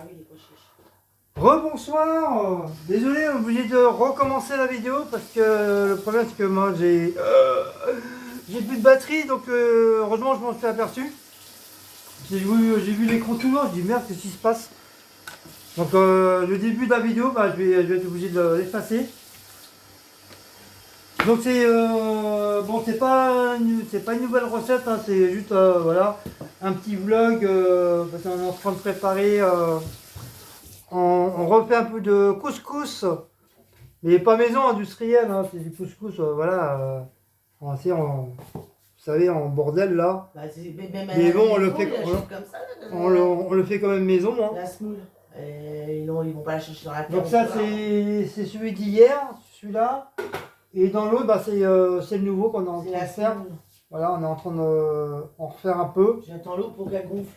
Ah oui, les pois chiches. Rebonsoir, désolé, obligé de recommencer la vidéo parce que le problème c'est que moi j'ai plus de batterie, donc heureusement je m'en suis aperçu. J'ai vu l'écran tout noir, je dis merde, qu'est-ce qui se passe? Donc le début de la vidéo, bah, je vais être obligé de l'effacer. Donc c'est bon, c'est pas une nouvelle recette, hein, c'est juste voilà, un petit vlog parce qu'on est en train de préparer. On refait un peu de couscous, mais pas maison industrielle, hein, c'est du couscous, voilà, vous savez, en bordel là. Bah, même Mais bon, maison, ils l'achètent comme ça. Là, on le fait quand même maison, hein. la semoule. Ils vont pas la chercher dans la terre. Donc ça, c'est celui d'hier, celui-là. Et dans l'autre, bah, c'est le nouveau qu'on est en train de faire. Voilà, on est en train de en refaire un peu. J'attends l'eau pour qu'elle gonfle.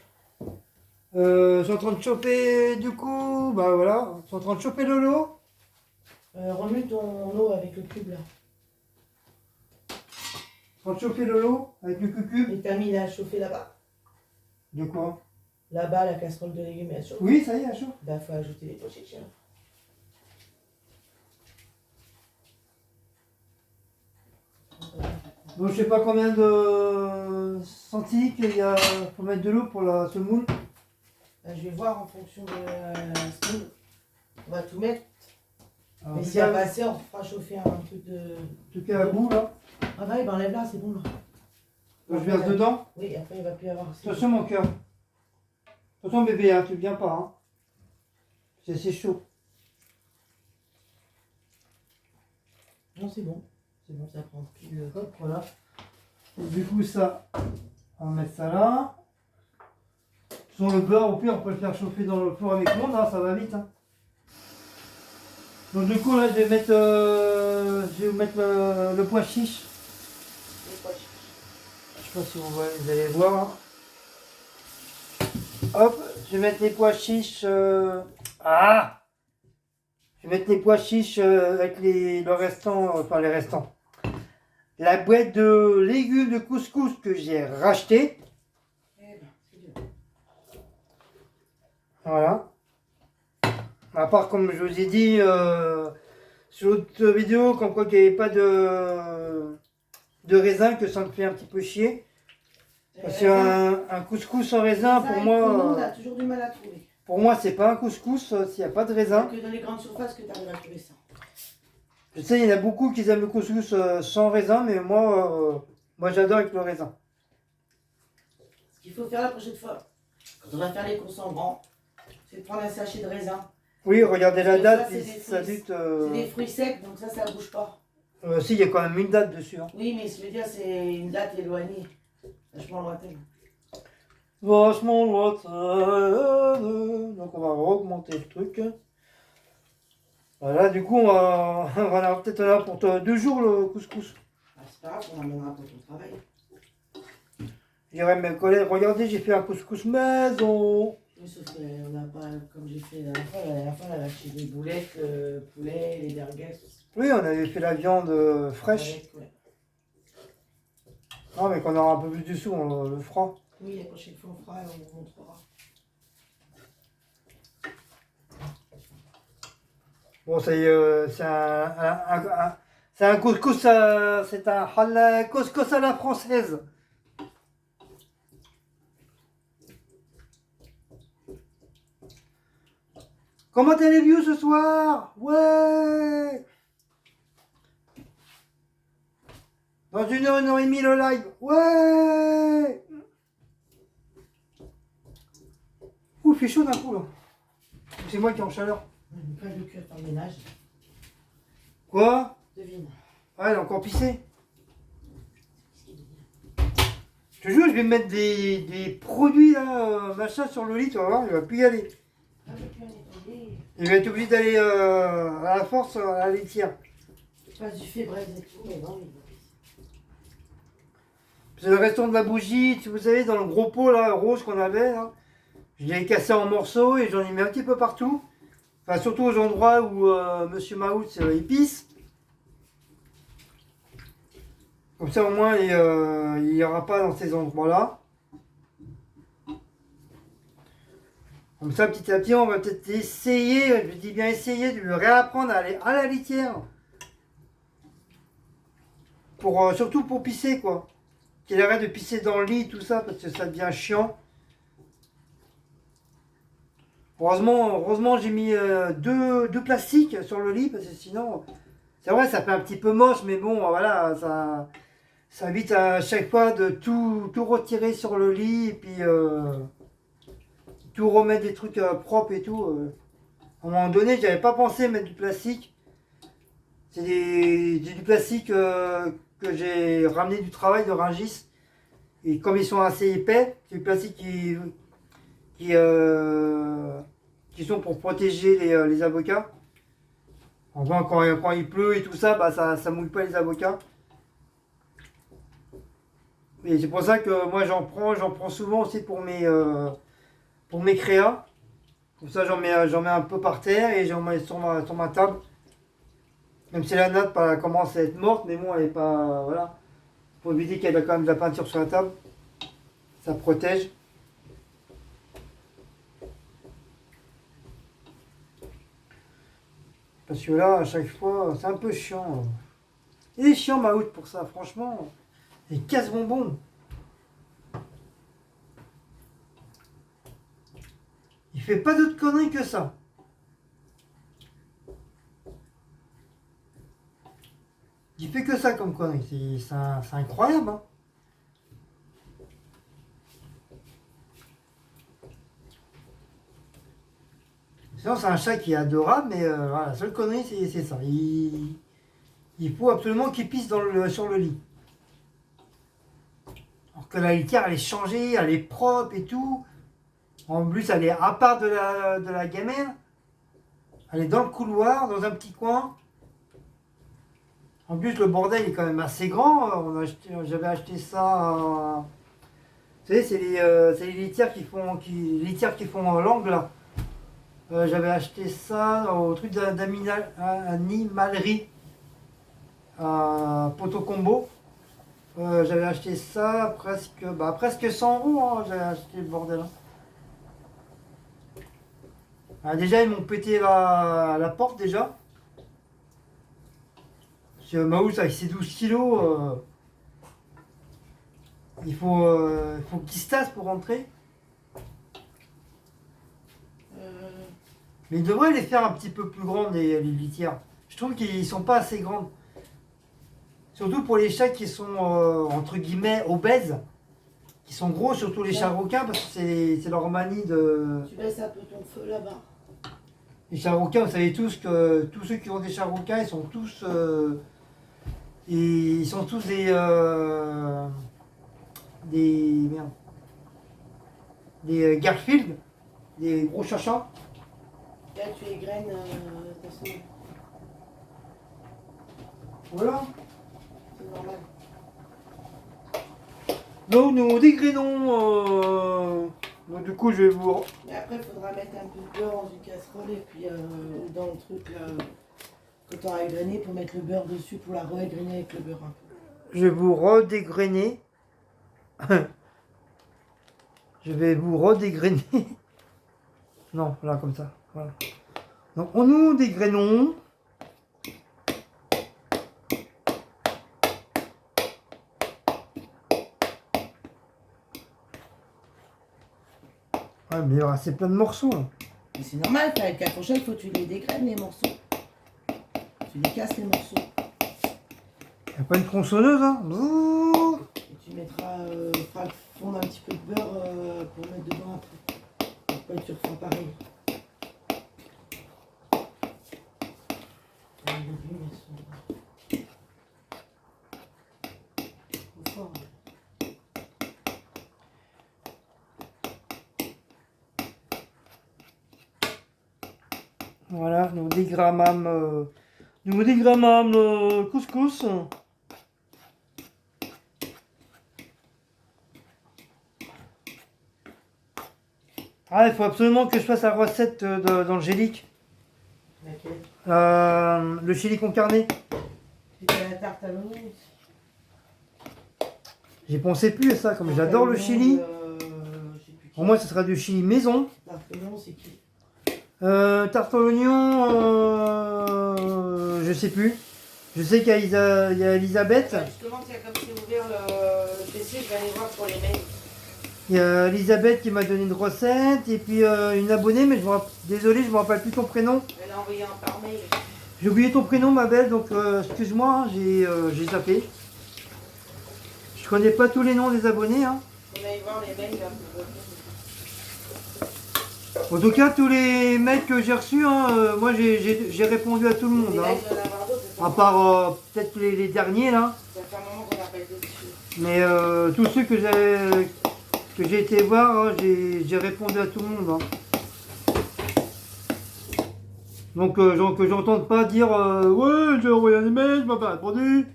Je suis en train de choper, du coup, bah voilà, je suis en train de choper le lot. Remue ton eau avec le cube là. Je suis en train de choper le lot avec le cucube. Et t'as mis la chauffer là-bas? De quoi? Là-bas, la casserole de légumes, elle chauffe. Oui, ça y est, elle chauffe. Bah, faut ajouter les pois chiches. Donc je sais pas combien de centilitres il y a pour mettre de l'eau pour la semoule. Bah, je vais voir en fonction de la semoule. On va tout mettre. Alors, Mais s'il n'y a pas assez, on fera chauffer un peu de. En tout cas, à bout là. Ah bah, enlève là, c'est bon là. Donc, je verse dedans. Oui, après il va plus y avoir. Attention mon cœur. Attention bébé, hein, tu viens pas. Hein. C'est chaud. Non, c'est bon. C'est bon, ça prend plus. Hop, voilà. Et du coup, ça, on va mettre ça là. Sur le beurre, au pire, on peut le faire chauffer dans le four avec monde, hein, ça va vite. Hein. Donc du coup, là, je vais vous mettre le pois chiche. Les pois chiches. Je sais pas si vous allez voir. Hop, je vais mettre les pois chiches. Je vais mettre les pois chiches avec le restant, enfin les restants. La boîte de légumes de couscous que j'ai racheté. Voilà. À part, comme je vous ai dit sur l'autre vidéo, comme quoi qu'il n'y avait pas de raisin, que ça me fait un petit peu chier. Parce qu'un couscous sans raisin, pour moi, on a toujours du mal à trouver. Pour moi, c'est pas un couscous s'il n'y a pas de raisin. C'est que dans les grandes surfaces que tu arrives à trouver ça. Je sais, il y en a beaucoup qui aiment le couscous sans raisin, mais moi j'adore avec le raisin. Ce qu'il faut faire la prochaine fois, quand on va faire les courses en grand, c'est de prendre un sachet de raisin. Oui, regardez la date, ça dit. C'est des fruits secs, donc ça bouge pas. Si, il y a quand même une date dessus. Hein. Oui, mais je veux dire, c'est une date éloignée. Vachement lointaine. Vachement lointaine. Donc on va augmenter le truc. Voilà, du coup, on va avoir peut-être là pour 2 jours le couscous. Ah, c'est pas grave, on l'emmènera pour ton travail. Je dirais à mes collègues, regardez, j'ai fait un couscous maison. Oui, sauf qu'on n'a pas, comme j'ai fait la dernière fois, on a acheté des boulettes, le poulet, les merguez. Oui, on avait fait la viande fraîche. Ouais. Non, mais quand on aura un peu plus de sous, on le fera. Oui, la prochaine fois, on fera et on vous montrera. Bon, c'est un couscous, c'est un couscous à la française. Comment t'es les vieux ce soir? Ouais. Dans 1 heure et demie le live. Ouais. Ouh, il fait chaud d'un coup là. C'est moi qui est en chaleur. Une page de cuir par le ménage. Quoi? Devine. Ah, elle a encore pissé. Je te jure, je vais mettre des produits là, machin sur le lit, tu vas voir, il va plus y aller. Ah, le cuir est tombé. Il va être obligé d'aller à la force à la laitière. Tu passes du fébraise et tout, mais non, il va pisser. C'est le restant de la bougie, vous savez, dans le gros pot là, rose qu'on avait, là. Je l'ai cassé en morceaux et j'en ai mis un petit peu partout. Enfin, surtout aux endroits où Monsieur Maout il pisse. Comme ça, au moins, il n'y aura pas dans ces endroits-là. Comme ça, petit à petit, on va peut-être essayer, je dis bien essayer, de lui réapprendre à aller à la litière. Pour, surtout pour pisser, quoi. Qu'il arrête de pisser dans le lit, tout ça, parce que ça devient chiant. Heureusement j'ai mis deux plastiques sur le lit, parce que sinon, c'est vrai, ça fait un petit peu moche, mais bon, voilà, ça évite à chaque fois de tout retirer sur le lit, et puis tout remettre des trucs propres et tout. À un moment donné, j'avais pas pensé mettre du plastique. C'est du plastique que j'ai ramené du travail de Rungis. Et comme ils sont assez épais, c'est du plastique qui sont pour protéger les avocats. On voit quand il pleut et tout ça, bah ça mouille pas les avocats. Et c'est pour ça que moi j'en prends souvent aussi pour mes créas. Comme ça j'en mets un peu par terre et j'en mets sur ma table. Même si la natte commence à être morte, mais bon elle est pas. Voilà. Faut éviter qu'elle ait quand même de la peinture sur la table. Ça protège. Parce que là, à chaque fois, c'est un peu chiant. Il est chiant, Maout, pour ça, franchement. Il casse bonbon. Il fait pas d'autres conneries que ça. Il fait que ça comme conneries. C'est incroyable. Hein. Sinon, c'est un chat qui est adorable, mais voilà, la seule connerie, c'est ça. Il faut absolument qu'il pisse sur le lit. Alors que la litière, elle est changée, elle est propre et tout. En plus, elle est à part de la gamelle. Elle est dans le couloir, dans un petit coin. En plus, le bordel est quand même assez grand. J'avais acheté ça. Vous savez, c'est les litières qui font l'angle là. J'avais acheté ça au truc d'animalerie à Poto Combo. J'avais acheté ça presque 100 euros. Hein, j'avais acheté le bordel. Hein. Déjà, ils m'ont pété la porte déjà. Parce que Maous, avec ses 12 kilos, il faut qu'il se tasse pour rentrer. Mais il devrait les faire un petit peu plus grandes, les litières. Je trouve qu'ils sont pas assez grandes. Surtout pour les chats qui sont, entre guillemets, obèses. Qui sont gros, surtout les chats requins, parce que c'est leur manie de... Tu baisses un peu ton feu là-bas. Les chats requins, vous savez tous que tous ceux qui ont des chats requins, ils sont tous des Garfield, des gros chachas. Là, tu égrènes ta semence. Voilà. C'est normal. Donc nous dégrénons. Donc, du coup, je vais vous... Mais après, il faudra mettre un peu de beurre dans une casserole et puis dans le truc là, quand tu auras égrené pour mettre le beurre dessus pour la re-égrainer avec le beurre un peu. Je vais vous redégrainer. Je vais vous redégrainer. Non, là, comme ça. Voilà. Donc, nous dégrénons. Ouais, mais il y aura assez plein de morceaux. Là. Mais c'est normal, avec la fourchette, il faut que tu les dégraines les morceaux. Tu les casses les morceaux. Il n'y a pas une tronçonneuse, hein. Et tu mettras, feras fondre un petit peu de beurre pour mettre dedans après. Après, tu referas pareil. Les légumes, ils sont... forts. Voilà, nous dégrammons le couscous. Ah, il faut absolument que je fasse la recette d'Angélique. Laquelle? Le chili con carne. Tu fais la tarte à l'oignon aussi. J'y pensais plus à ça, comme j'adore le chili. Je sais plus Pour moi, ce sera du chili maison. L'Arpegnon, c'est qui? Tarte à l'oignon, je sais plus. Je sais qu'il y a, il y a Elisabeth. Ouais, justement, tiens, comme c'est ouvert le PC, je vais aller voir pour les mails. Il y a Elisabeth qui m'a donné une recette. Et puis une abonnée, mais désolé, je ne me rappelle plus ton prénom. Elle a envoyé un par mail. J'ai oublié ton prénom, ma belle, donc excuse-moi, hein, j'ai zappé. Je connais pas tous les noms des abonnés. Hein. On aille voir les mails. Là, En tout cas, tous les mails que j'ai reçus, hein, moi j'ai répondu à tout le monde. les Hein. mails de Navardo, c'est pas À part peut-être les derniers là. Ça fait un moment qu'on n'a pas été dessus. Mais tous ceux que j'ai été voir, hein, j'ai répondu à tout le monde. Hein. Donc que j'entende pas dire ouais, j'ai envoyé un email, je m'as pas répondu.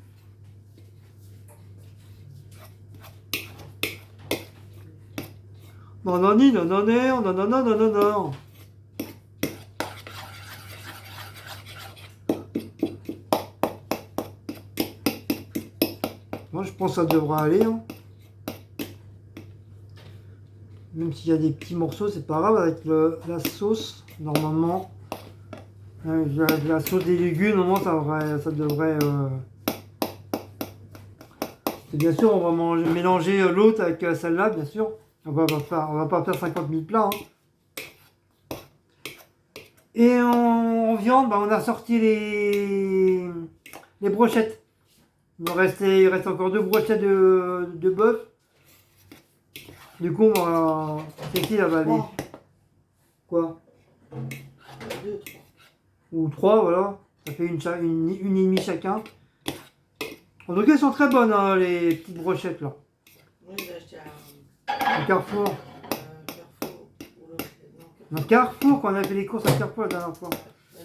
Non, non, non, non, non, non, non, non, non, non, non. Moi, je pense que ça devrait aller. Hein. Même s'il y a des petits morceaux, c'est pas grave avec la sauce, normalement. La sauce des légumes, normalement, ça devrait. Bien sûr, on va mélanger l'autre avec celle-là, bien sûr. On va pas faire 50 000 plats. Hein. Et en viande, bah, on a sorti les brochettes. Il reste encore 2 brochettes de bœuf. Du coup, c'est qui là-bas aller? Quoi? 2, 3. Ou 3, voilà. Ça fait une et demie chacun. En tout cas, elles sont très bonnes, hein, les petites brochettes là. Oui, j'ai acheté à Au Carrefour. Carrefour. Non, Carrefour, quand on a fait les courses à Carrefour la dernière fois.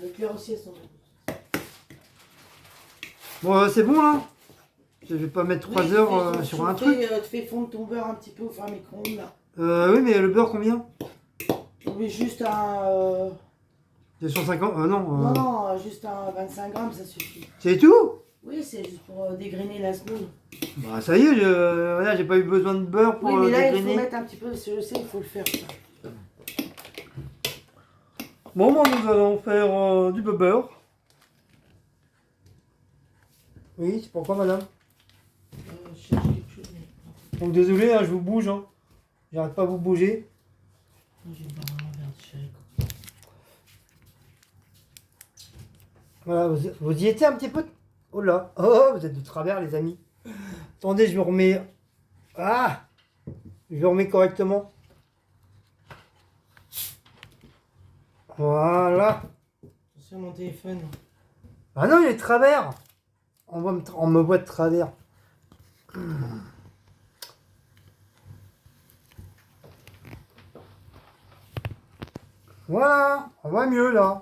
Le cœur aussi, elles sont bonnes. Bon, c'est bon là. Je vais pas mettre 3 heures sur un truc. Tu fais fondre ton beurre un petit peu au four micro-ondes là. Oui, mais le beurre combien? On met juste un. 250. Non. Non, juste un 25 grammes, ça suffit. C'est tout? Oui, c'est juste pour dégrainer la semoule. Bah ça y est, voilà, j'ai pas eu besoin de beurre pour Oui, mais là, il dégrainer. faut mettre un petit peu, je sais, il faut le faire. Ça. Bon, bah, nous allons faire du beurre. Oui, c'est pourquoi, madame? Je cherche quelque chose, mais. Donc désolé, hein, je vous bouge. Hein. J'arrête pas à vous bouger. J'ai pas vraiment bien chérie. Voilà, vous y étiez un petit peu. Oh là, oh, vous êtes de travers, les amis. Attendez, je me remets. Ah, je me remets correctement. Voilà. Attention, mon téléphone. Ah non, il est de travers. On me voit de travers. Voilà, on voit mieux là.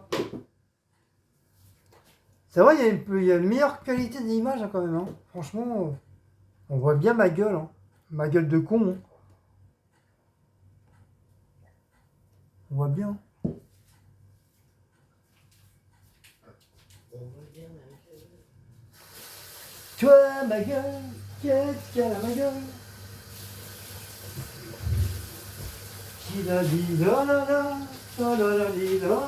C'est vrai, il y a une meilleure qualité d'image hein, quand même. Hein. Franchement, on voit bien ma gueule. Hein. Ma gueule de con. Hein. On voit bien. Toi, ma gueule, qu'est-ce qu'elle a ma gueule? Qui l'a dit la la la, la la la li, la la la.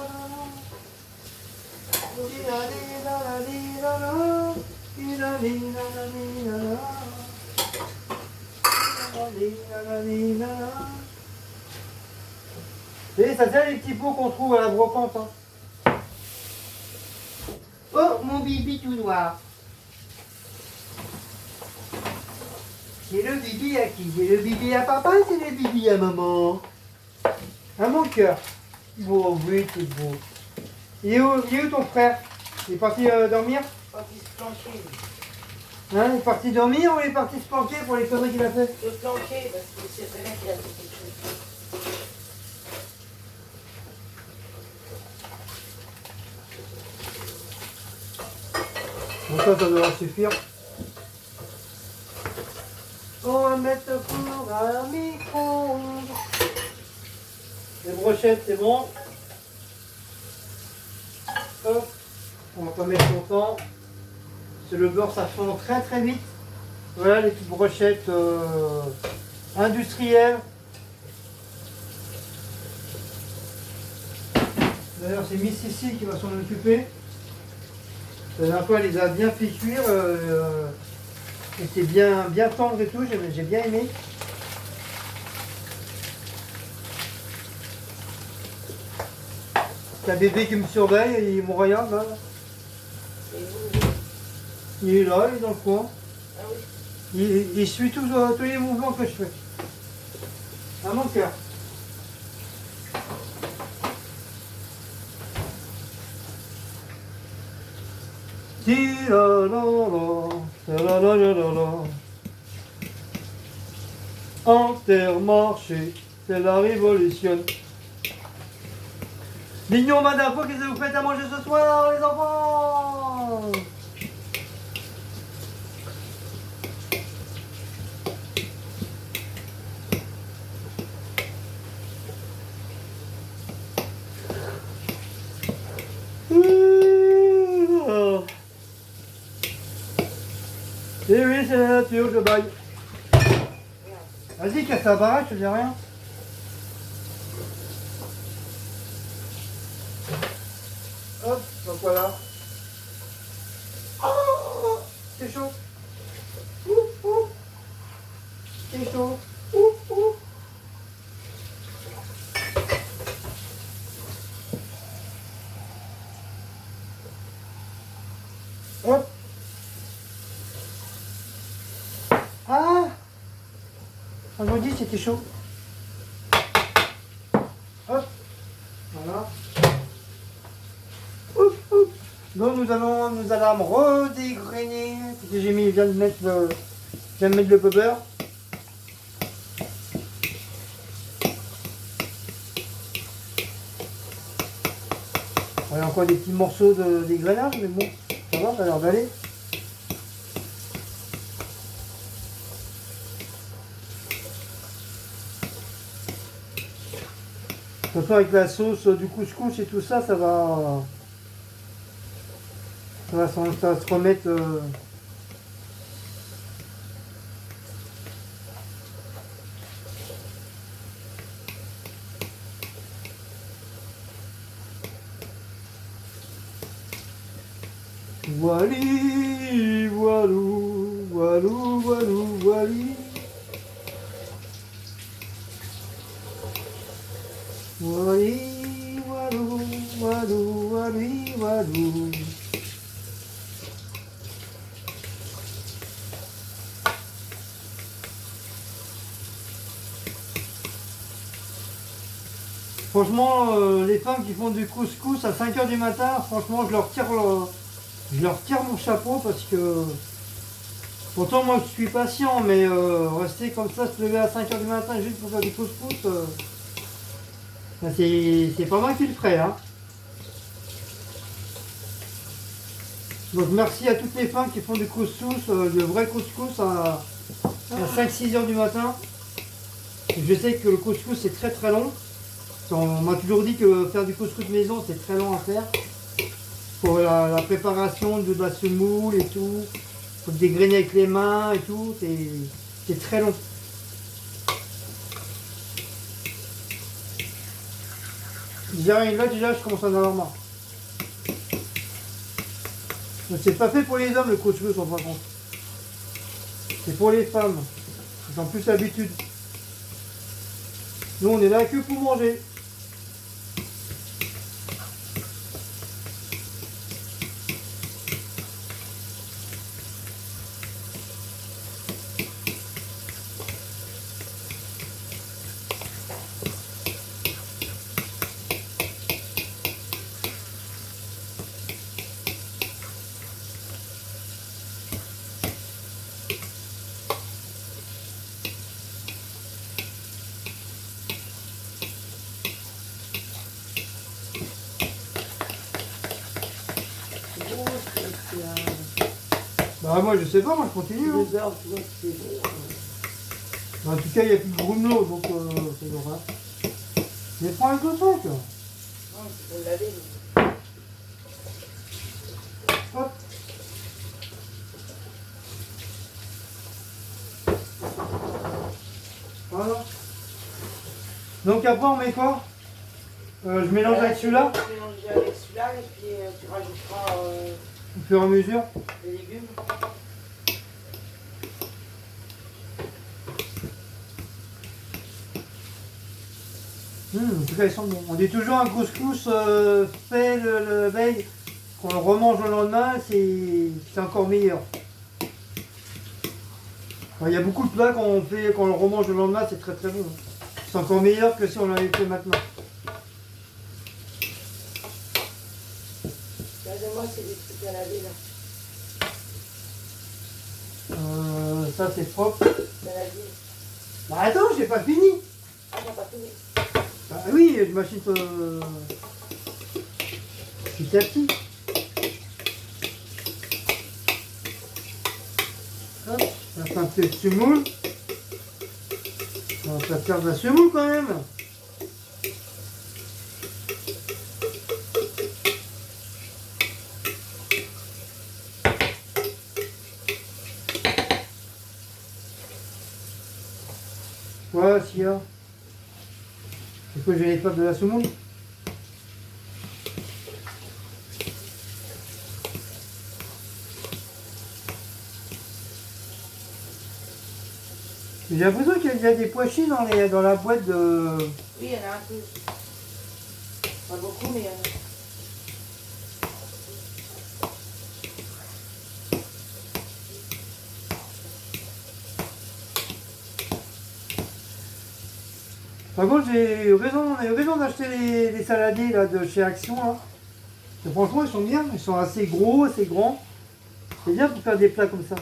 Qui l'a dit la la li, la la, qui l'a dit la la li, la la. La li, la la li, la la. Et ça c'est les petits pots qu'on trouve à la brocante. Hein. Oh, mon bibi tout noir. C'est le bibi à qui? C'est le bibi à papa, c'est le bibi à maman. À mon cœur. Bon, oui, tout beau. Il est où ton frère? Il est parti dormir? Parti se plancher. Hein, il est parti dormir ou il est parti se planquer pour les conneries qu'il a fait? Se plancher, parce que c'est très bien qu'il a fait quelque chose. Bon, ça devrait suffire. On va mettre le four à la micro-ondes. Les brochettes, c'est bon. Hop. On va pas mettre longtemps. C'est le beurre, ça fond très très vite. Voilà les petites brochettes industrielles. D'ailleurs, c'est Miss Cécile qui va s'en occuper. La dernière fois, elle les a bien fait cuire. C'était bien, bien tendre et tout, j'ai bien aimé. T'as bébé qui me surveille, il me regarde là. Il est là, il est dans le coin. Ah oui. Il suit tous les mouvements que je fais. À mon cœur. Intermarché, c'est la révolution. Mignon, madame, qu'est-ce que vous faites à manger ce soir, les enfants? Et oui, c'est la nature, je baille. Vas-y, casse ta baraque, je dis rien. Hop, donc voilà. Oh, c'est chaud. C'est chaud. Hop. Ah, vendredi c'était chaud. Hop, voilà. Ouf, ouf. Donc nous allons redégrainer. Parce que je viens de mettre le beurre. Il y a encore des petits morceaux de dégrenage, mais bon, ça va, ça a l'air d'aller. De toute façon, avec la sauce du couscous et tout ça, ça va se remettre. Voili, voilou, voilou, voilou, voili. Voili, voilou, voilou, voili, voilou. Franchement, les femmes qui font du couscous à 5 h du matin, franchement, je leur tire mon chapeau parce que pourtant moi je suis patient, mais rester comme ça, se lever à 5 h du matin juste pour faire du couscous, ben, c'est pas moi qui le ferai. Hein. Donc merci à toutes les femmes qui font du couscous, le vrai couscous à 5-6 h du matin. Je sais que le couscous c'est très très long. On m'a toujours dit que faire du couscous maison c'est très long à faire. Pour la préparation de la semoule et tout, pour dégrainer avec les mains et tout, c'est très long. Là déjà je commence à en avoir marre. C'est pas fait pour les hommes le couscous en fin de compte. C'est pour les femmes. Ils ont plus l'habitude. Nous on est là que pour manger. Bah moi je sais pas, moi je continue. Hein. Bah, en tout cas il n'y a plus de grumelot, donc c'est normal. Mais prends un gros truc. Non, c'est pour laver. Hop. Voilà. Donc après on met quoi? Je mélange avec celui-là Tu mélanges avec celui-là et puis tu rajouteras au fur et à mesure. les légumes. En tout cas, ils sont bons. On dit toujours un couscous fait le veille, qu'on le remange le lendemain, c'est encore meilleur. Enfin, il y a beaucoup de plats qu'on le remange le lendemain, c'est très très bon. C'est encore meilleur que si on l'avait fait maintenant. Regardez-moi, c'est des trucs à laver là. Ça c'est propre. C'est à laver. Bah attends, j'ai pas fini. Ah, t'as pas fini. Bah oui, je machine petit à petit. Hop, on fait un peu de semoule. On va faire de la semoule quand même. Voilà, s'il y a. Est-ce que j'allais faire de la semoule? J'ai l'impression qu'il y a des pois chiches dans la boîte de... Oui, il y en a un peu. Pas beaucoup, mais il y en a. Par contre, on a eu raison d'acheter les saladiers là, de chez Action. Là. Et franchement, ils sont bien, ils sont assez gros, assez grands. C'est bien pour faire des plats comme ça.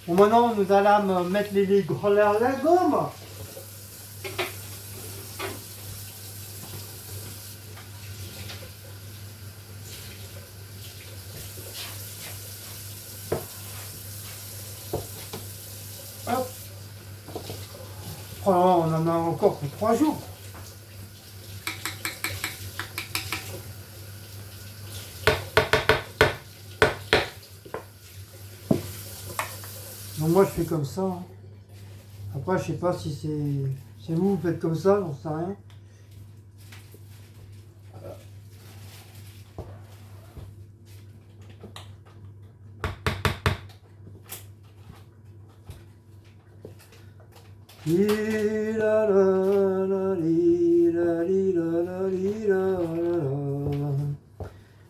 Bon, maintenant, nous allons mettre la gomme. Hop. Oh, on en a encore pour 3 jours. Donc moi je fais comme ça. Hein. Après je sais pas si c'est vous faites comme ça, j'en sais rien.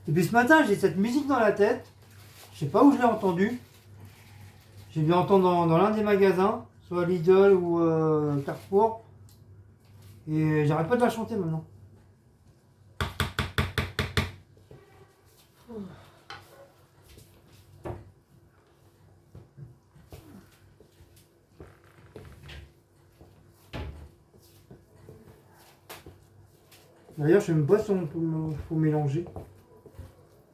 Et puis ce matin j'ai cette musique dans la tête. Je sais pas où je l'ai entendue. J'ai dû entendre dans l'un des magasins, soit Lidl ou Carrefour. Et j'arrête pas de la chanter maintenant. D'ailleurs, je sais même pas si on faut mélanger.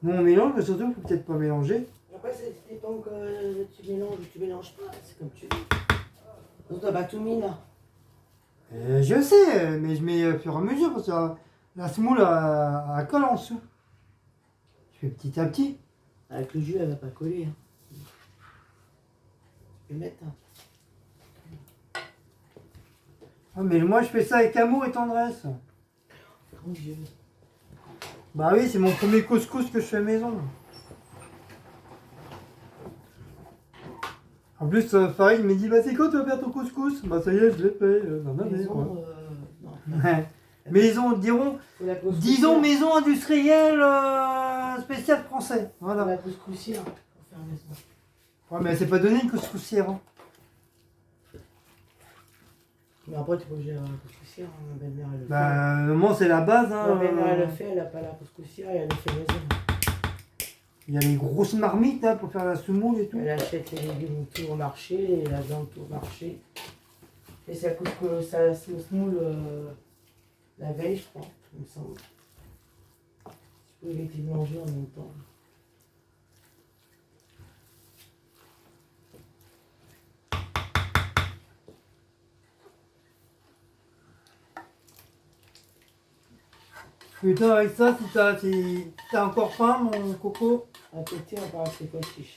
Non, on mélange, mais surtout, il faut peut-être pas mélanger. Après, c'est dépend que tu mélanges ou tu mélanges pas. C'est comme tu veux. Donc, t'as pas tout mis là. Je sais, mais je mets au fur et à mesure parce que la semoule elle colle en dessous. Je fais petit à petit. Avec le jus, elle va pas coller. Hein. Tu peux mettre. Hein. Ah, mais moi, je fais ça avec amour et tendresse. Mon Dieu. Bah oui, c'est mon premier couscous que je fais maison. En plus, Farid me dit, bah c'est quand tu vas faire ton couscous? Bah ça y est, je l'ai fait. Maison, non. Maison, disons maison industrielle spéciale français. Voilà. La couscoussière pour faire maison. Ouais, mais elle s'est pas donné une couscoussière. Hein. Mais après, tu peux obligé d'avoir la couscoussière. Hein. Ma belle-mère, elle le fait. Bah, normalement, c'est la base. Hein, Ma belle-mère, elle le fait, elle n'a pas la couscoussière et elle le fait maison. Il y a les grosses marmites hein, pour faire la semoule et tout. Elle achète les légumes tout au marché et la viande tout au marché. Et ça coûte que ça semoule la veille, je crois, il me semble. Tu peux éviter de manger en même temps. Putain, avec ça, si t'as encore faim, mon coco. À côté, on parle de pois chiches.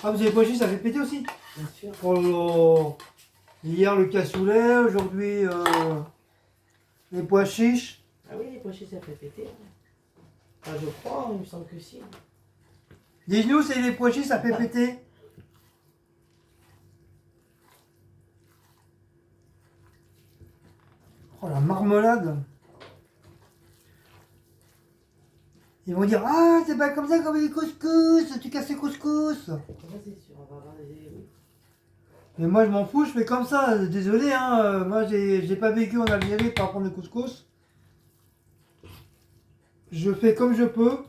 Ah, vous avez pois chiches, ça fait péter aussi. Bien sûr. Oh, hier le cassoulet, aujourd'hui les pois chiches. Ah oui, les pois chiches, ça fait péter. Enfin, je crois, il me semble que si. Dis-nous, c'est les pois chiches, ça fait péter. Oh, la marmelade. Ils vont dire, ah, c'est pas comme ça comme les couscous, tu casses les couscous. Ça, c'est sûr, on va avoir des... Oui. Mais moi, je m'en fous, je fais comme ça. Désolé, hein, moi, j'ai pas vécu en Algérie pour apprendre le couscous. Je fais comme je peux.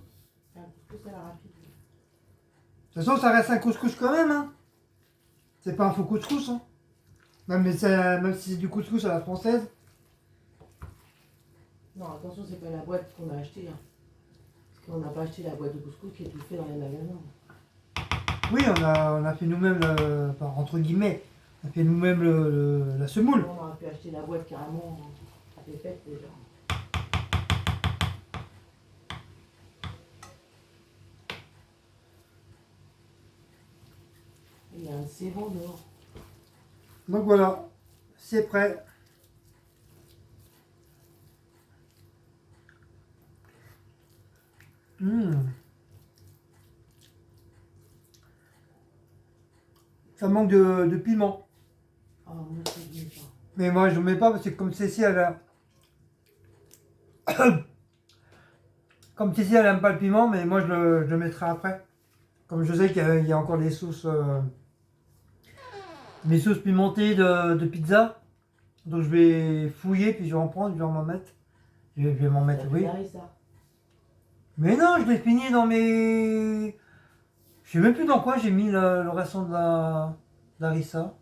Un couscous à la rapide. De toute façon, ça reste un couscous quand même, hein. C'est pas un faux couscous, hein. Même si c'est du couscous à la française. Non, attention, c'est pas la boîte qu'on a achetée. Hein. Parce qu'on n'a pas acheté la boîte de couscous qui est tout fait dans les magasins. Oui, on a fait nous-mêmes, enfin, entre guillemets, on a fait nous-mêmes la semoule. On aurait pu acheter la boîte carrément. Elle est faite déjà. Il y a un séron dehors. Donc voilà, c'est prêt. Mmh. Ça manque de piment. Ah, moi, c'est bien ça. Mais moi, je ne mets pas parce que comme Cécile, comme Cécile, elle aime pas le piment, mais moi, je le mettrai après. Comme je sais qu'il y a encore des sauces pimentées de pizza. Donc je vais fouiller, puis je vais en prendre, je vais m'en mettre. Je vais m'en mettre, oui. Ça. Mais non, je l'ai fini dans mes... Je sais même plus dans quoi j'ai mis le restant de la harissa.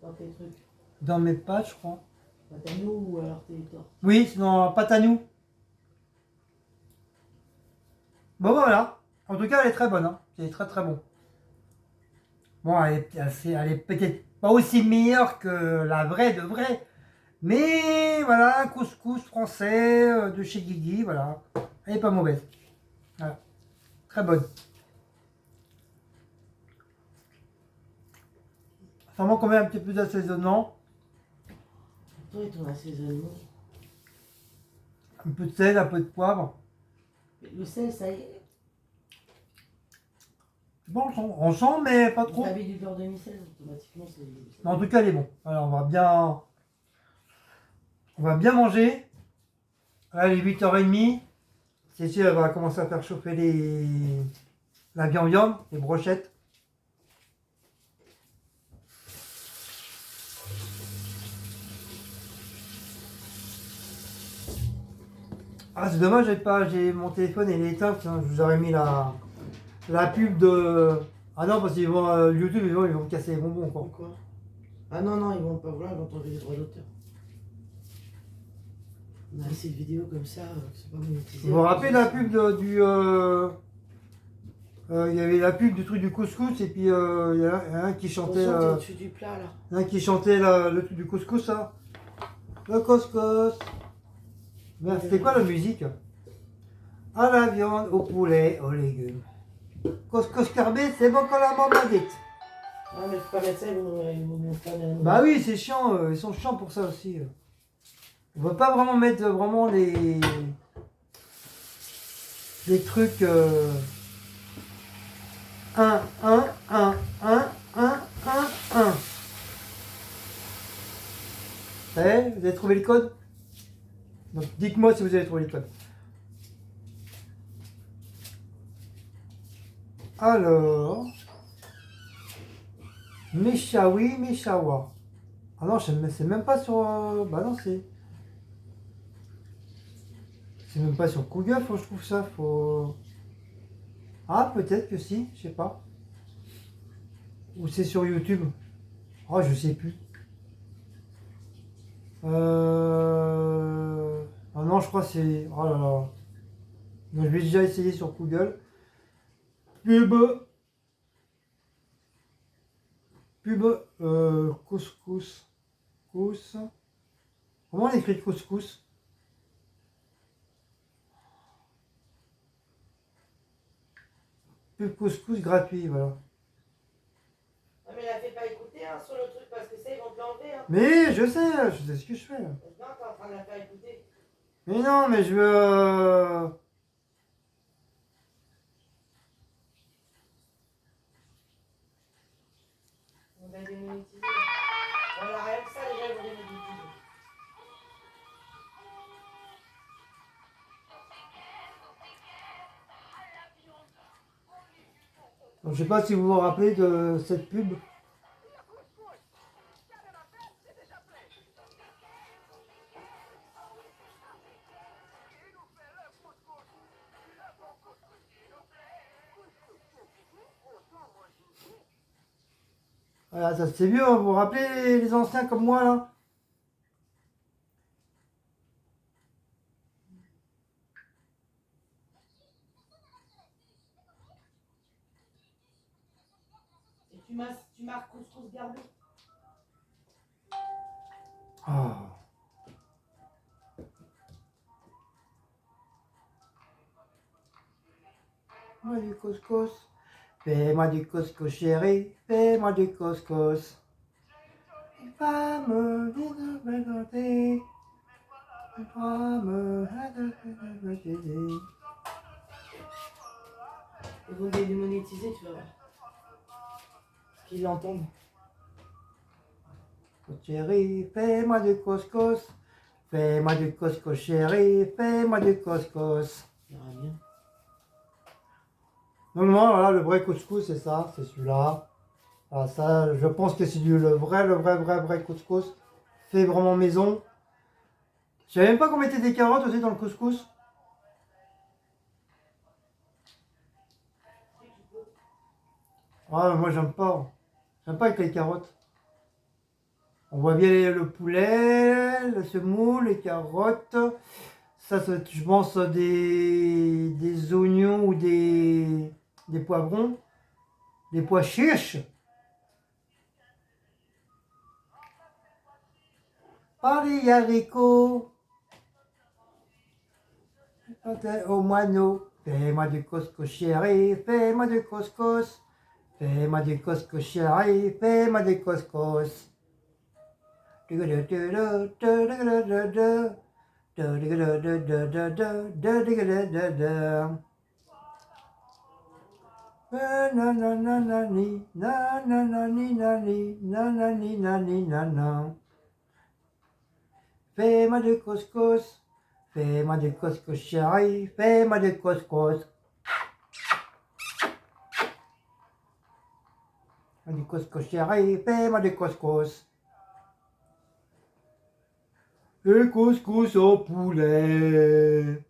Dans tes trucs. Dans mes pâtes, je crois. Pas à nous ou alors tes tortes. Oui, c'est dans la pâte à nous. Bon, voilà. En tout cas, elle est très bonne. Hein. C'est très très bon. Bon, elle est peut-être pas aussi meilleure que la vraie de vraie. Mais voilà, un couscous français de chez Guigui, voilà. Elle est pas mauvaise. Voilà. Très bonne. Ça manque quand même un petit peu d'assaisonnement. Toi et ton assaisonnement. Un peu de sel, un peu de poivre. Le sel, ça y est. Bon, on sent, mais pas trop. Vous avez du beurre demi-sel, automatiquement, c'est... Mais en tout cas, elle est bon. Alors, on va bien manger. Là, il est 8h30. Cécile, elle va commencer à faire chauffer la viande, les brochettes. Ah, c'est dommage, j'ai mon téléphone et il est éteint. Putain, je vous aurais mis la pub de... Ah non, parce qu'ils vont YouTube, ils vont me casser les bonbons, quoi. Pourquoi? Ah non, non, ils vont pas vouloir, ils vont t'enlever les droits d'auteur. On a assez de vidéos comme ça, c'est pas monétisé. Vous vous rappelez la pub il y avait la pub du truc du couscous et puis il y a un qui chantait... Attention, t'es au-dessus du plat, là. un qui chantait le truc du couscous, ça. Le couscous. Merde, c'était quoi la musique? À la viande, au poulet, aux légumes. Couscous carbé, c'est bon comme la mamadette. Ouais, mais faut pas mettre ça, ils vont pas mettre... Bah oui, c'est chiant, ils sont chiants pour ça aussi. On va pas vraiment mettre vraiment des trucs 1, 1, 1, 1, 1, 1, 1. Ça y est, vous avez trouvé le code? Donc dites-moi si vous avez trouvé le code. Alors, Meshawi, Meshawa. Ah non, c'est même pas sur... bah non, c'est même pas sur Google, faut que je trouve ça. Faut... Ah, peut-être que si, je sais pas. Ou c'est sur YouTube. Oh, je sais plus. Ah non, je crois que c'est... Oh là là. Donc, je vais déjà essayer sur Google. Pub. Couscous. Comment on écrit couscous? Pub couscous gratuit, voilà. la fais pas écouter hein, sur le truc parce que ça, ils vont te l'enlever. Hein. Mais je sais ce que je fais. Non, t'es en train de la faire écouter. Mais non, mais je veux... On va démonétiser. Voilà, rien que ça, déjà, ils vont démonétiser. Donc, je sais pas si vous vous rappelez de cette pub. Voilà, ça c'est mieux, vous vous rappelez les anciens comme moi là? Et tu marques couscous gardé. Ah. Fais-moi du couscous, fais-moi du couscous chéri, fais-moi du couscous. Une femme, une belle santé, une femme, Ils vont démonétiser, tu vas voir. Parce qu'ils l'entendent. chéri, fais-moi du couscous, fais-moi du couscous chéri, fais-moi du couscous. Il y aura bien. Normalement, voilà, le vrai couscous, c'est ça, c'est celui-là. Ah, ça, je pense que c'est le vrai couscous. Fait vraiment maison. Je savais même pas qu'on mettait des carottes aussi dans le couscous. Ah, moi, j'aime pas. J'aime pas avec les carottes. On voit bien le poulet, le semoule, les carottes. Ça, je pense, des oignons ou des poivrons. Des pois chiches. Ah, les haricots. Au moineau, fais-moi du couscous chéri, fais-moi du couscous. Fais-moi du couscous chéri, fais-moi du couscous. Fais-moi du couscous. Fais-moi du couscous chéri, fais-moi du couscous. Fais-moi du couscous chéri, fais-moi du couscous. Le couscous au poulet.